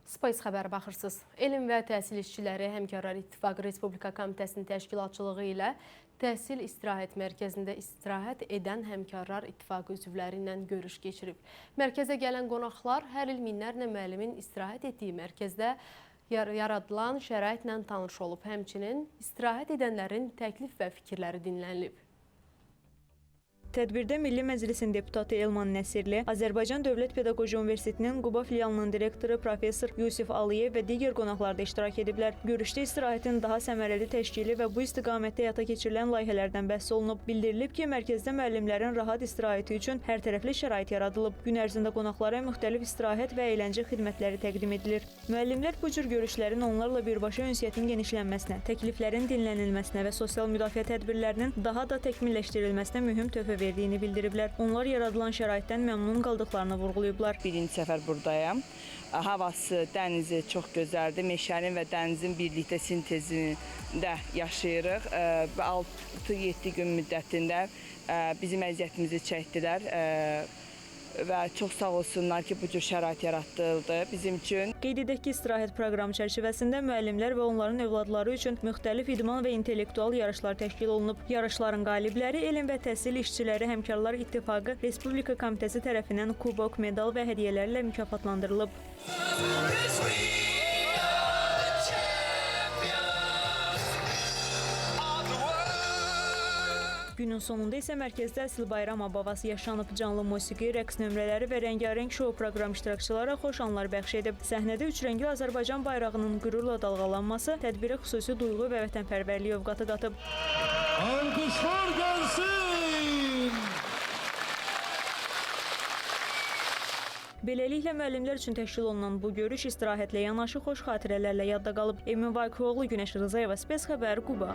Space xəbər baxırsınız. Elm və Təhsil İşçiləri Həmkarlar İttifaqı Respublika Komitəsinin təşkilatçılığı ilə Təhsil İstirahət Mərkəzində istirahət edən Həmkarlar İttifaqı üzvləri ilə görüş keçirib. Mərkəzə gələn qonaqlar hər il minlərlə müəllimin istirahət etdiyi mərkəzdə yaradılan şəraitlə tanış olub. Həmçinin istirahət edənlərin təklif və fikirləri dinlənilib. Tədbirdə Milli Məclisin deputatı Elman Nəsirli, Azərbaycan Dövlət Pedaqoji Universitetinin Quba filialının direktoru Professor Yusif Aliyev və digər qonaqlar da iştirak ediblər. Görüşdə istirahətin daha səmərəli təşkili və bu istiqamətdə həyata keçirilən layihələrdən bəhs olunub. Bildirilib ki, mərkəzdə müəllimlərin rahat istirahəti üçün hərtərəfli şərait yaradılıb. Gün ərzində qonaqlara müxtəlif istirahət və əyləncə xidmətləri təqdim edilir. Müəllimlər bu cür görüşlərin onlarla birbaşa ünsiyyətin genişlənməsinə, təkliflərin dinlənilməsinə və sosial müdafiə tədbirlərinin daha da təkmilləşdirilməsinə mühüm töhfə verdiyini bildiriblər. Onlar yaradılan şəraitdən məmnun qaldıqlarını vurğulayıblar. Birinci səfər buradayım. Havası, dənizi çox gözəldir. Meşənin və dənizin birlikdə sintezində yaşayırıq. 6-7 gün müddətində bizim əziyyətimizi çəkdilər. Və çox sağ olsunlar ki, bu cür şərait yaratdırıldı bizim üçün. Qeyd edək ki, istirahət proqramı çərçivəsində müəllimlər və onların övladları üçün müxtəlif idman və intellektual yarışlar təşkil olunub. Yarışların qalibləri Elm və Təhsil İşçiləri Həmkarlar İttifaqı Respublika Komitəsi tərəfindən kubok, medal və hədiyyələrlə mükafatlandırılıb. Günün sonunda isə mərkəzdə əsl bayram abavası yaşanıb. Canlı musiqi, rəqs nömrələri və rəngarəng şou proqram iştirakçılara xoş anlar bəxş edib. Səhnədə üçrəngli Azərbaycan bayrağının qürurla dalğalanması tədbirə xüsusi duyğu və vətənpərvərlik övqatı qatıb. Alqışlar gəlsin! Beləliklə, müəllimlər üçün təşkil olunan bu görüş istirahətlə yanaşı xoş xatirələrlə yadda qalıb. Emin Vaykoğlu, Günəş Rızayeva, Space xəbər, Quba.